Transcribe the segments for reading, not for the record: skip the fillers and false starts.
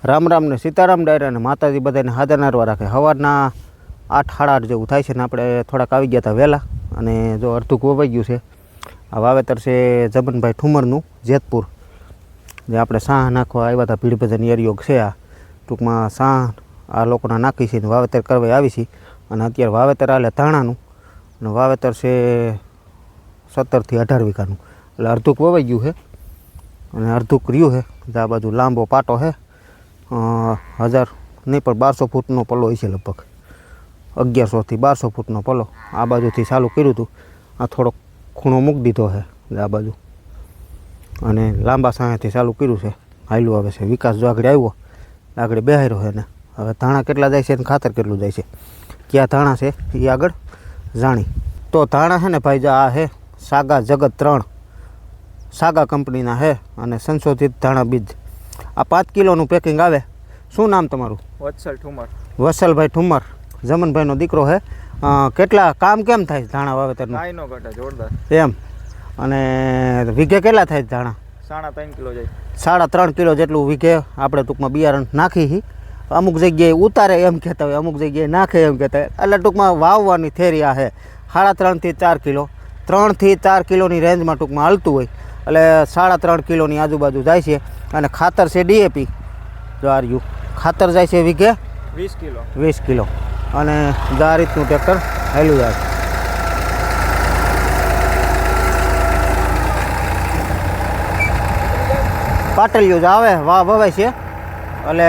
રામ રામ ને સીતારામ ડાયરા ને માતાજી બધાને હાજર નારવા રાખે. સવારના 8:30 જેવું થાય છે ને આપણે થોડાક આવી ગયા હતા વહેલા. અને જો અડધું વવાઈ ગયું છે. આ વાવેતર છે જમનભાઈ ઠુમરનું જેતપુર, જે આપણે સાહ નાખવા આવ્યા હતા. ભીડ ભજન એરિયો છે આ, ટૂંકમાં સાહ આ લોકોના નાખી છે ને વાવેતર કરવા આવી છે. અને અત્યારે વાવેતર આલે ધાણાનું, અને વાવેતર છે 17 થી 18 વીઘાનું. એટલે અડધું વવાઈ ગયું છે અને અડધું રહ્યું છે. આ બાજુ લાંબો પાટો છે, 1000 નહીં પણ 1200 ફૂટનો પલ્લો હોય છે, લગભગ 1100 થી 1200 ફૂટનો પલ્લો. આ બાજુથી ચાલુ કર્યું હતું, આ થોડોક ખૂણો મૂકી દીધો છે આ બાજુ, અને લાંબા સાયાથી ચાલુ કર્યું છે. હાયલું આવે છે. વિકાસ જો આગળ આવ્યો, આગળ બેહાર્યો છે ને હવે ધાણા કેટલા જાય છે અને ખાતર કેટલું જાય છે, ક્યાં ધાણા છે એ આગળ જાણી. તો ધાણા છે ને ભાઈ, જો આ છે સાગા જગત 3 સાગા કંપનીના છે અને સંશોધિત ધાણા બીજ. આ 5 કિલોનું પેકિંગ આવે. શું નામ તમારું? વત્સલ ઠુમર. વત્સલભાઈ ઠુમર, જમનભાઈનો દીકરો છે. કેટલા કામ કેમ થાય ધાણા વાવેતરનું? કાંઈ નો ઘટે, જોરદાર એમ. અને વીઘે કેટલા થાય ધાણા? 3.5 કિલો જાય. 3.5 કિલો જેટલું વીઘે આપણે ટૂંકમાં બિયારણ નાખી. અમુક જગ્યાએ ઉતારે એમ કહેતા હોય, અમુક જગ્યાએ નાખે એમ કહેતા હોય. એટલે ટૂંકમાં વાવવાની થેરી આ છે. 3.5 થી 4 કિલો, 3 થી 4 કિલોની રેન્જમાં ટૂંકમાં હાલતું હોય. એટલે 3.5 કિલોની આજુબાજુ જાય છે. અને ખાતર છે DAP. જો આ રહ્યું ખાતર જાય છે વીઘે 20 કિલો. 20 કિલો. અને આ રીતનું ટ્રેક્ટર હાલ્યું જાય. પાટલિયું જ આવે, વાહ વવાય છે. એટલે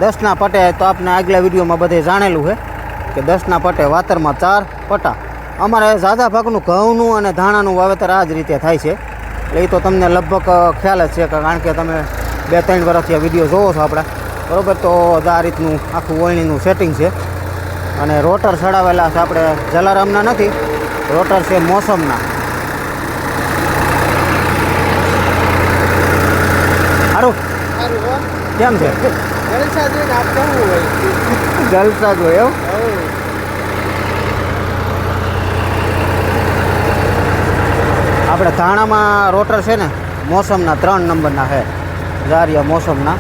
10ના પટે તો આપણે આગલા વિડીયોમાં બધે જાણેલું છે કે 10ના પટે વાતરમાં 4 પટા. અમારે ઝાઝા ભાગનું ઘઉંનું અને ધાણાનું વાવેતર આ જ રીતે થાય છે. એટલે એ તો તમને લગભગ ખ્યાલ જ છે, કારણ કે તમે 2-3 વર્ષથી આ વિડીયો જોવો છો આપણા, બરાબર. તો આ રીતનું આખું ઓળણીનું સેટિંગ છે. અને રોટર ચડાવેલા છે આપણે જલારામના નથી, રોટર છે મોસમના. સારું કેમ છે? જલસા જો એવું. આપણે ધાણામાં રોટર છે ને મોસમના 3 નંબરના છે, જારિયા મોસમના.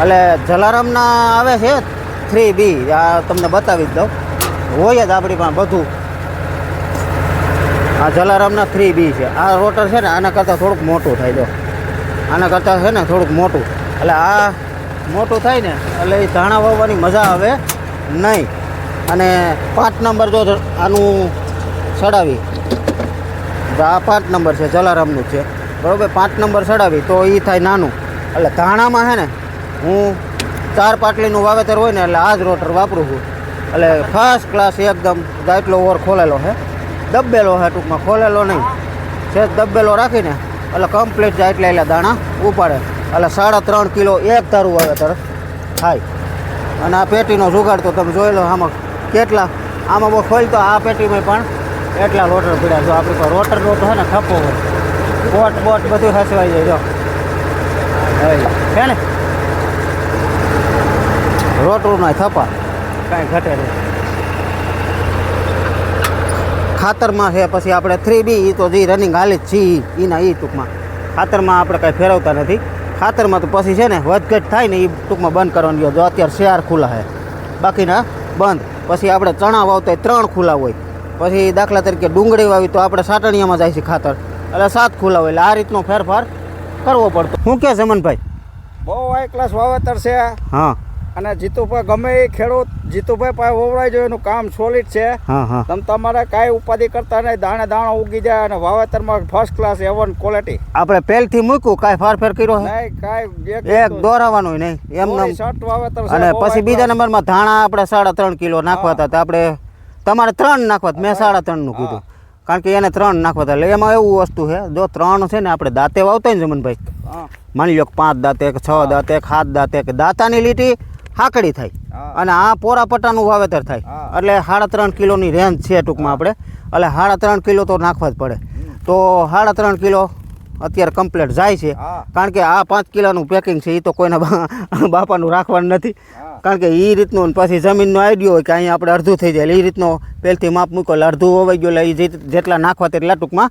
એટલે જલારામના આવે છે 3B. આ તમને બતાવી જ દઉં, હોય જ આપણી પાસે બધું. આ જલારામના 3B છે. આ રોટર છે ને આના કરતાં થોડુંક મોટું થાય. જો આના કરતાં છે ને થોડુંક મોટું. એટલે આ મોટું થાય ને એટલે એ ધાણા વાવવાની મજા આવે નહીં. અને 5 નંબર જો આનું ચડાવી, આ 5 નંબર છે જલારામનું છે, બરાબર. 5 નંબર ચડાવી તો એ થાય નાનું. એટલે ધાણામાં છે ને હું 4 પાટલીનું વાવેતર હોય ને એટલે આ જ રોટર વાપરું છું. એટલે ફર્સ્ટ ક્લાસ એકદમ. એટલો ઓવર ખોલેલો છે, દબેલો છે ટૂંકમાં, ખોલેલો નહીં, છે દબેલો રાખીને એટલે કમ્પ્લીટ જાય એટલે દાણા ઉપાડે. એટલે 3.5 કિલો એક ધારું વાવેતર થાય. અને આ પેટીનો જુગાડ તો તમે જોઈ લો, આમાં કેટલા, આમાં બહુ ખોલ તો આ પેટીમાં પણ એટલા રોટર પીડ્યા. જો આપણી પાસે રોટરનો તો છે ને થપ્પો હોય, બોટ બધું હસવાઈ જાય. જો છે ને રોટરના થપ્પા, કાંઈ ઘટે નહીં. ખાતરમાં છે પછી આપણે 3B, એ તો જે રનિંગ હાલે જ છે એના, એ ટૂંકમાં ખાતરમાં આપણે કાંઈ ફેરવતા નથી. ખાતરમાં તો પછી છે ને વધઘટ થાય ને એ ટૂંકમાં બંધ કરવાની. જો અત્યારે 4 ખુલ્લા છે, બાકીના બંધ. પછી આપણે ચણા વાવતા 3 ખુલ્લા હોય. પછી દાખલા તરીકે ડુંગળી વાવી તો આપણે સાટણીયામાં જાય છે ખાતર, એટલે 7 ખુલ્લા હોય. એટલે આ રીતનો ફેરફાર કરવો પડતો. શું કહે જમનભાઈ? બહુ હાઈ ક્લાસ વાવેતર છે. હા. અને જીતુભાઈ ગમે એ ખેડૂત જીતુભાઈ પાસે વવડાઈ જાય, એનું કામ સોલિડ છે. હા હા. તમે તમારે કાંઈ ઉપાધિ કરતા નહીં, દાણે દાણો ઉગી જાય. અને વાવેતરમાં ફર્સ્ટ ક્લાસ A1 ક્વોલિટી. આપણે પહેલથી મૂક્યું, કાંઈ ફારફેર કર્યો નહીં, કાંઈ એક દોરાવાનું નહીં એમ. શર્ટ વાવેતર છે. અને પછી બીજા નંબરમાં ધાણા આપણે 3.5 કિલો નાખવા હતા. આપણે તમારે 3 નાખવા, મેં 3.5નું કીધું, કારણ કે એને 3 નાખવા હતા. એટલે એમાં એવું વસ્તુ છે, જો 3 છે ને આપણે દાંતે વાવતા ને જમનભાઈ, માની લો 5 દાંતે, 6 દાંતે, 7 દાંતે, કે દાંતાની લીટી હાકડી થાય. અને આ પોરા પટ્ટાનું વાવેતર થાય. એટલે 3.5 કિલોની રેન્જ છે ટૂંકમાં આપણે. એટલે 3.5 કિલો તો નાખવા જ પડે. તો 3.5 કિલો અત્યારે કમ્પ્લીટ જાય છે. કારણ કે આ 5 કિલોનું પેકિંગ છે એ તો કોઈના બાપાનું રાખવાનું નથી. કારણ કે એ રીતનું પછી જમીનનો આઈડિયો હોય કે અહીંયા આપણે અડધું થઈ જાય, એટલે એ રીતનો પહેલથી માપ મૂકો એટલે અડધું વવાઈ ગયું. એટલે એ જેટલા નાખવા તેટલા ટૂંકમાં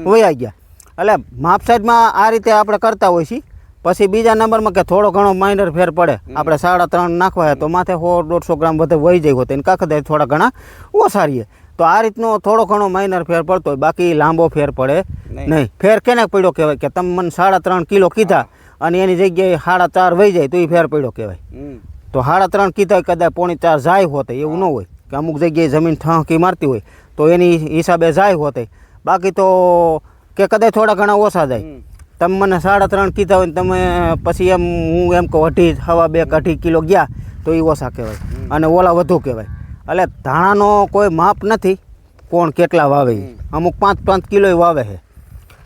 વયા ગયા. એટલે માપ સાઈડમાં આ રીતે આપણે કરતા હોય છીએ. પછી બીજા નંબરમાં કે થોડો ઘણો માઇનર ફેર પડે આપણે 3.5 નાખવા હોય તો માથે 100-150 ગ્રામ વધે વહી જાય હોત એને કાંકર થોડા ઘણા ઓછા રહીએ. તો આ રીતનો થોડો ઘણો માઇનર ફેર પડતો હોય, બાકી લાંબો ફેર પડે નહીં. ફેર કેને પડ્યો કહેવાય કે તમે મને 3.5 કિલો કીધા અને એની જગ્યાએ 4.5 વહી જાય તો એ ફેર પડ્યો કહેવાય. તો 3.5 કીધા કદાચ 3.25 જાય હોતે એવું ન હોય કે અમુક જગ્યાએ જમીન ઠાંકી મારતી હોય તો એની હિસાબે જાય હોતે. બાકી તો કે કદાચ થોડા ઘણા ઓછા જાય. તમે મને 3.5 કીધા હોય ને તમે પછી એમ હું એમ કહું 2.5 કિલો ગયા તો એ ઓછા કહેવાય અને ઓલા વધુ કહેવાય. એટલે ધાણાનો કોઈ માપ નથી કોણ કેટલા વાવે ઈ. અમુક 5-5 કિલો વાવે છે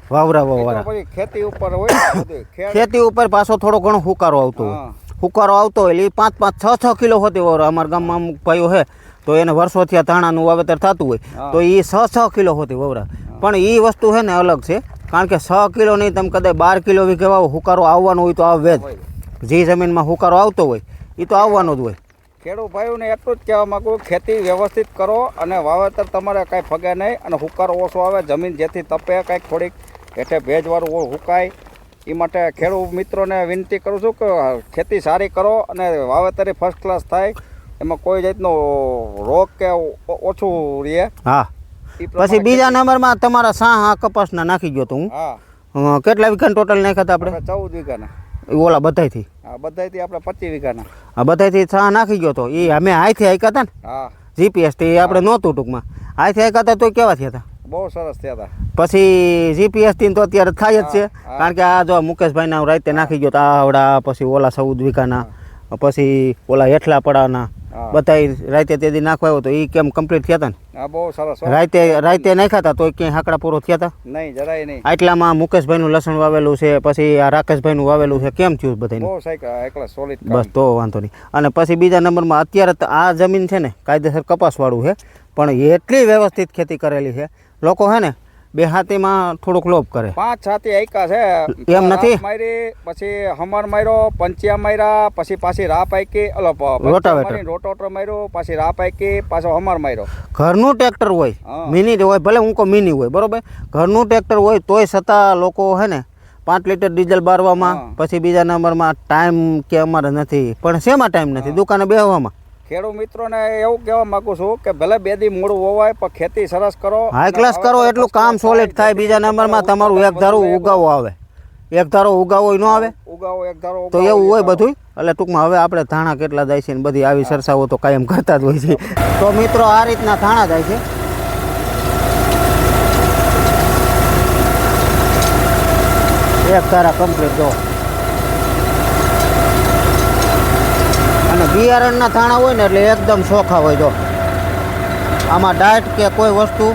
વાવરા. ખેતી ઉપર હોય ખેતી ઉપર પાછો થોડો ઘણો હુકારો આવતો હોય. હુકારો આવતો હોય એટલે 5-5, 6-6 કિલો હોતી વાવરા. અમારા ગામમાં અમુક ભાઈઓ છે તો એને વર્ષોથી આ ધાણાનું વાવેતર થતું હોય તો એ 6-6 કિલો હોતી વાવરા. પણ એ વસ્તુ છે ને અલગ છે, કારણ કે 6 કિલો નહીં તમે કદાચ 12 કિલો વીઘે વાવો, હુકારો આવવાનો હોય તો આવે જ. જે જમીનમાં હુકારો આવતો હોય એ તો આવવાનો જ હોય. ખેડૂત ભાઈઓને એટલું જ કહેવા માગું, ખેતી વ્યવસ્થિત કરો અને વાવેતર તમારે કાંઈ ફગે નહીં અને હુકારો ઓછો આવે, જમીન જેથી તપે, કાંઈક થોડીક હેઠે ભેજવાળું હુકાય. એ માટે ખેડૂત મિત્રોને વિનંતી કરું છું કે ખેતી સારી કરો અને વાવેતર ફર્સ્ટ ક્લાસ થાય, એમાં કોઈ જાતનો રોગ કે ઓછું રહે. હા, પછી બીજા નંબરમાં તમારા સાહ કપાસના નાખી ગયો તો હું. હા, કેટલા વીઘા ટોટલ નાખ્યા હતા આપણે? 14 વીઘાના. ઓલા બધાયથી? હા, બધાયથી આપણે 25 વીઘાના. હા, બધાયથી સાહ નાખી ગયો તો એ અમે આઈથી આયકા હતા ને. હા, જીપીએસ થી આપણે નહોતું ટૂંકમાં. આઈથી આયકા હતા તો કેવા થયા હતા? બહુ સરસ થયા હતા. પછી જીપીએસ થી તો અત્યારે થાય જ છે, કારણ કે આ જો મુકેશભાઈના રાતે નાખી ગયો તો આવડા, પછી ઓલા 14 વીઘાના, પછી ઓલા હેઠલા પડાના બધા રાતે તેથી નાખવા આવ્યો તો એ કેમ કમ્પ્લીટ થયા હતા ને? હા, બહુ સરસ. રાતે નાખ્યા હતા તો ક્યાંય હાકડા પૂરો થયા હતા? નહીં, જરાય નહીં. આટલામાં મુકેશભાઈનું લસણ વાવેલું છે, પછી આ રાકેશભાઈનું વાવેલું છે, કેમ થયું બધાને? બહુ સાઈકલ એકલા સોલિડ. બસ તો વાંધો નહીં. અને પછી બીજા નંબરમાં અત્યારે આ જમીન છે ને કાયદેસર કપાસવાળું છે, પણ એટલી વ્યવસ્થિત ખેતી કરેલી છે. લોકો છે ને બે હાથીમાં થોડુંક લોભ કરે. 5 હાથી આયકા છે એમ નથી. મારી પછી હમર માર્યો, પંચિયા માર્યા, પછી પાછી રા પાઈકી, રોટાવેટર માર્યો, પાછી રા પાઈકી, પાછો હમર માર્યો. ઘરનું ટ્રેક્ટર હોય, મિની હોય, ભલે હું કહું મિની હોય, બરોબર, ઘરનું ટ્રેક્ટર હોય તોય છતાં લોકો છે ને 5 લીટર ડીઝલ બારવામાં. પછી બીજા નંબરમાં ટાઈમ કે અમારે નથી, પણ શેમાં ટાઈમ નથી? દુકાને બેસવામાં. ખેડૂત મિત્રોને એવું કહેવા માંગુ છું કે ભલે 2 દી મોડું હોવાય પણ ખેતી સરસ કરો, હાઈ ક્લાસ કરો, એટલું કામ સોલિડ થાય. બીજા નંબરમાં તમારું એક ધારું ઉગાવો આવે, એક ધારો ઉગાવો ન આવે, ઉગાવો એક ધારો તો એવું હોય બધું. એટલે ટૂંકમાં હવે આપણે ધાણા કેટલા જાય છે ને બધી આવી સરસાવો તો કાયમ કરતા જ હોય છે. તો મિત્રો આ રીતના ધાણા જાય છે. એક ધારા કમ્પ્લીટ જો. અને બિયારણના ધાણા હોય ને એટલે એકદમ ચોખ્ખા હોય. જો આમાં ડાયટ કે કોઈ વસ્તુ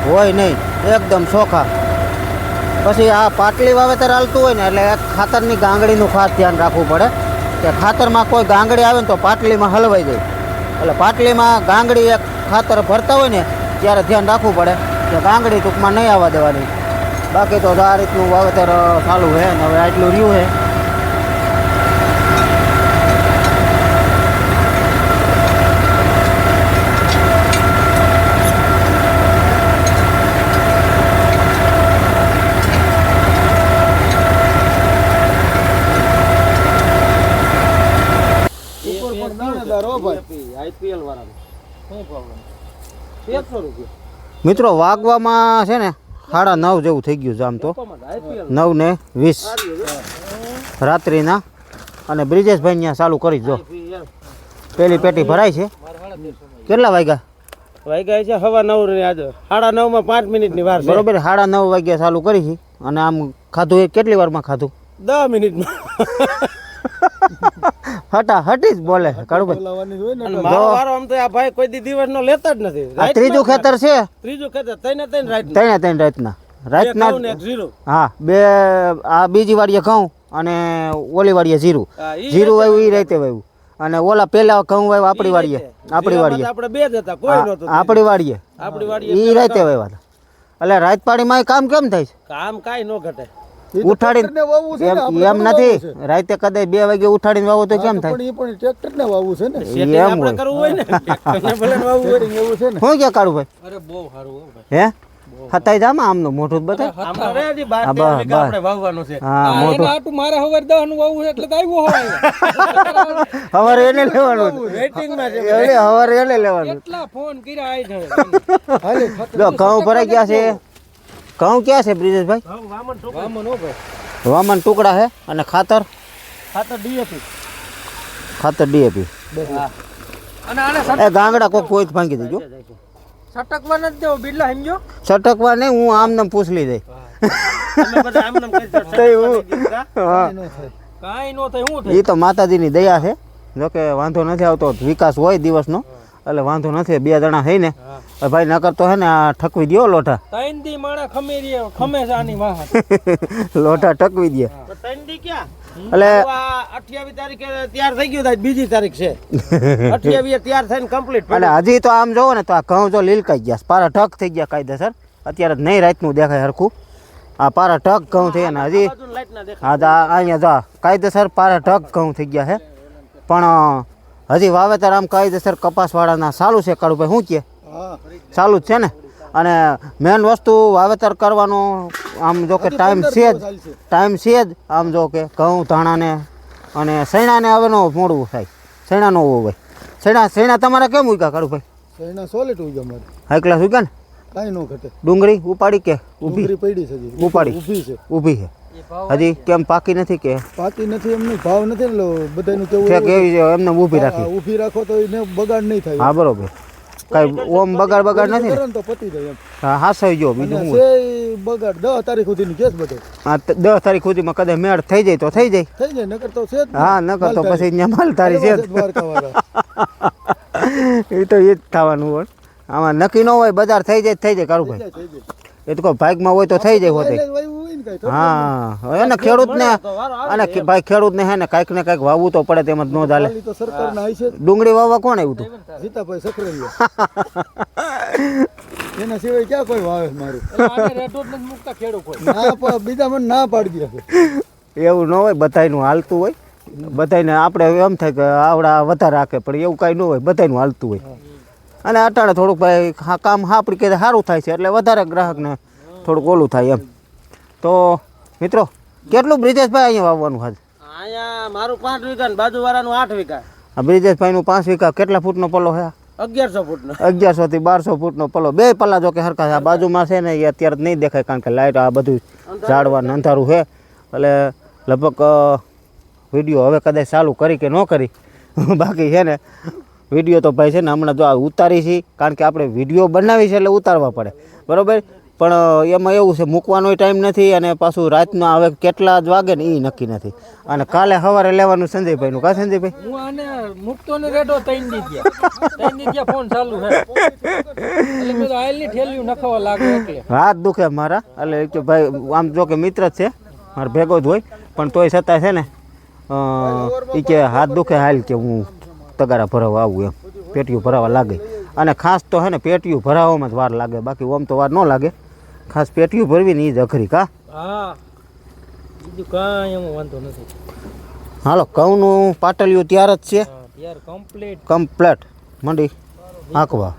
હોય નહીં, એકદમ ચોખ્ખા. પછી આ પાટલી વાવેતર હાલતું હોય ને એટલે ખાતરની ગાંગડીનું ખાસ ધ્યાન રાખવું પડે કે ખાતરમાં કોઈ ગાંગડી આવે ને તો પાટલીમાં હલવાઈ જાય. એટલે પાટલીમાં ગાંગડી એક ખાતર ભરતા હોય ને ત્યારે ધ્યાન રાખવું પડે કે ગાંગડી ટૂંકમાં નહીં આવવા દેવાની. બાકી તો આ રીતનું વાવેતર ચાલુ છે ને હવે આટલું રહ્યું છે. મિત્રો વાગવામાં છે ને 9:30 જેવું થઈ ગયું છે આમ તો. 9:20 રાત્રિના. અને બ્રિજેશભાઈ ત્યાં ચાલુ કરી જો પેલી પેટી ભરાય છે. કેટલા વાગ્યા છે? 9:15 આજે 9:30 5 મિનિટની વાર છે. બરોબર, 9:30 વાગ્યા ચાલુ કરી છે. અને આમ ખાધું એ કેટલી વારમાં ખાધું? 10 મિનિટમાં. હટી જ બોલે કાળુભાઈ. મારો વારો આમ તો આ ભાઈ કોઈ દિવસ નો લેતા જ નથી. આ ત્રીજું ખેતર છે. ત્રીજું ખેતર ત્રણ રાતના. હા, બે આ બીજી વાડીએ ઘઉં અને ઓલી વાડીએ જીરું વાવ્યું એ રાતે વાવ્યું. અને ઓલા પેલા ઘઉં વાવ્યા આપણી વાડીએ આપણે બે જ હતા, કોઈ નહોતું આપણી વાડીએ એ રાતે વાવ્યા હતા. એટલે રાત પાડીમાં કામ કેમ થાય છે? કામ કાંઈ ન ઘટે. ઉઠાડીને એમ નથી, રાતે કદાચ 2 વાગે ઉઠાડીને વાવો તો કેમ થાય? ટ્રેક્ટરને વાવવું છે ને, એમ હોય. કરવું હોય ને શું કે કાળુભાઈ? અરે બહુ સારું હો ભાઈ. હે હતાઈ જામાં આમનું મોઢું જ બતાય આમાં રે હજી 12 હા, બસ, વીઘા બસ. આપણે વાવવાનું છે હા એના મોઢું હાટુ મારે હવે 10 નું વાવવું છે એટલે તો આવ્યો હવે હવારે એને લેવાનું વેઇટિંગ માં છે એવડે હવારે એને લેવાનું કેટલા ફોન કર્યા આઈ જણે જો ઘઉં ભરાઈ ગયા છે ઘઉં ક્યાં છે બ્રિજેશભાઈ હા વામન ટોકન વામન હો ભાઈ વામન ટુકડા છે અને ખાતર ખાતર ડીએપી ડીએપી હા અને આને એ ગાંગડા કોક કોઈ ભાંગી દેજો સટકવા નથી દેવો બિરલા સમજો સટકવા નહીં હું આમને પૂછલી દઈ તમે બધા આમ નામ કરી તઈ હું હા કાંઈ નો થાય શું એ તો માતાજીની દયા છે જોકે વાંધો નથી આવતો વિકાસ હોય દિવસનો એટલે વાંધો નથી બે જણા થઈને ભાઈ નકર તો હે ને આ ઠકવી દ્યો લોઢા થાય 3 દી માણા ખમે છે આની વાહ લોઢા ઠકવી દે તો તંડી ક્યાં એટલે આ 28 તારીખે તૈયાર થઈ ગયું થાય બીજી તારીખ છે 28 તૈયાર થઈને કમ્પ્લીટ અને હજી તો આમ જોવો ને તો આ ઘઉં જો લીલકાઈ ગયા પારા ઠક થઈ ગયા કાયદેસર અત્યારે નહીં રાતનું દેખાય હરખું આ પારા ઠક ઘઉં થઈ ગયા ને હજી લાઈટ ના દેખાય હા તો અહીંયા જો કાયદેસર પારા ઠક ઘઉં થઈ ગયા છે પણ હજી વાવેતર આમ કાયદેસર કપાસવાળાના ચાલુ છે કાળુભાઈ શું કહે ચાલુ જ છે ને અને મેન વસ્તુ વાવેતર કરવાનો આમ જો કે ટાઈમ છે જ આમ જો કે ઘઉં ધાણાને અને સૈણાને હવેનો મોડું થાય સૈણાનો હોય સૈણા તમારે કેમ ઉગ્યા કાળુભાઈ એના સોલેટ ઉઈ અમારે હાઈ ક્લાસ ઉગ્યા ને કાંઈ ન ઘટે ડુંગળી ઉપાડી કે ઊભી ડુંગળી પડી છે હજી. ઉપાડી ઊભી છે ઊભી છે હજી કેમ પાકી નથી કે પાકી નથી એમનો ભાવ નથી ને બધાનું કેવું ઠેક એવું એવી છે એમને ઊભી હા, રાખી ઊભી રાખો તો એને બગાડ નહીં થાય હા બરોબર કાંઈ ઓમ બગાડ નથી ને કરો ને તો પતી જાય એમ હા હાસવી જો બીજું અને શું છે બગાડ 10 તારીખ સુધીની કેસ બધો હા 10 તારીખ સુધીમાં કદાચ મેળ થઈ જાય તો થઈ જાય થઈ જાય નકર તો છે જ ને. હા નકર તો પછી અહીંયા માલ તારી છે જ. દ્વારકાવાળા. એ તો એ જ થવાનું હોય આમાં નક્કી ન હોય બજાર થઈ જાય તો થઈ જાય કારુભાઈ થઈ જાય. એ તો કોઈ ભાગમાં હોય તો થઈ જાય હોતે એટલે જ વાયુ હોય ને કાંઈ તો. હા હવે ને ખેડૂતને અને ભાઈ ખેડૂતને હે ને કાંઈક ને કાંઈક વાવવું તો પડે તેમ જ ન ચાલે ખાલી તો સરકારના આઈ છે જ. ડુંગળી વાવવા કોણ આવ્યું હતું જીતાભાઈ સકરેલિયા એના સિવાય ક્યાં કોઈ વાવે મારું આને રેડો જ નથી મૂકતા ખેડૂત કોઈ ના બીજા મને ના પાડી દે એવું ન હોય બધાયનું હાલતું હોય બધાયને આપણે એમ થાય કે આવડા વધારે રાખે પણ એવું કાંઈ ન હોય બધાયનું હાલતું હોય અને અટાણે થોડુંક ભાઈ કામ આપણી કે સારું થાય છે એટલે વધારે ગ્રાહકને થોડુંક ઓલું થાય એમ તો મિત્રો કેટલું બ્રિજેશભાઈ અહીંયા વાવવાનું હાલ અહીંયા મારું 5 વીઘા ને બાજુવાળાનું 8 વીઘા આ બ્રિજેશભાઈનું 5 વીઘા કેટલા ફૂટનો પલ્લો છે 1100 ફૂટનો 1100 થી 1200 ફૂટનો પલ્લો બે પલ્લા જો કે હરખા છે આ બાજુમાં છે ને એ અત્યારે જ નહીં દેખાય કારણ કે લાઇટ આ બધું ઝાડવાનું અંધારું છે એટલે લગભગ વિડીયો હવે કદાચ ચાલુ કરી કે ન કરી બાકી છે ને વિડીયો તો ભાઈ છે ને હમણાં જો આ ઉતારી છે કારણ કે આપણે વિડીયો બનાવી છે એટલે ઉતારવા પડે બરાબર પણ એમાં એવું છે મૂકવાનો ટાઈમ નથી અને પાછું રાતના હવે કેટલા જ વાગે ને એ નક્કી નથી અને કાલે સવારે લેવાનું સંજયભાઈનું કા સંજયભાઈ હું આને મૂકતો ને રેડો 3 દી ગયા ફોન ચાલુ છે એટલે મેં તો આયલની ઠેલિયું નખાવા લાગે એટલે હાથ દુખે મારા એટલે કે ભાઈ આમ જો કે મિત્ર જ છે મારો ભેગો જ હોય પણ તોય છતાં છે ને એ કે હાથ દુખે હાલ કે હું તગારા ભરાવા આવું એમ પેટીયું ભરાવા લાગે અને ખાસ તો હે ને પેટીયું ભરાવામાં જ વાર લાગે બાકી ઓમ તો વાર ન લાગે ખાસ પેટીયું ભરવી ને એ જ અઘરી કા હા બીજું કાંઈ એમાં વાંધો નથી હાલો ઘઉંનું પાટલિયું તૈયાર જ છે યાર કમ્પ્લીટ કમ્પ્લેટ મંડી આંકવા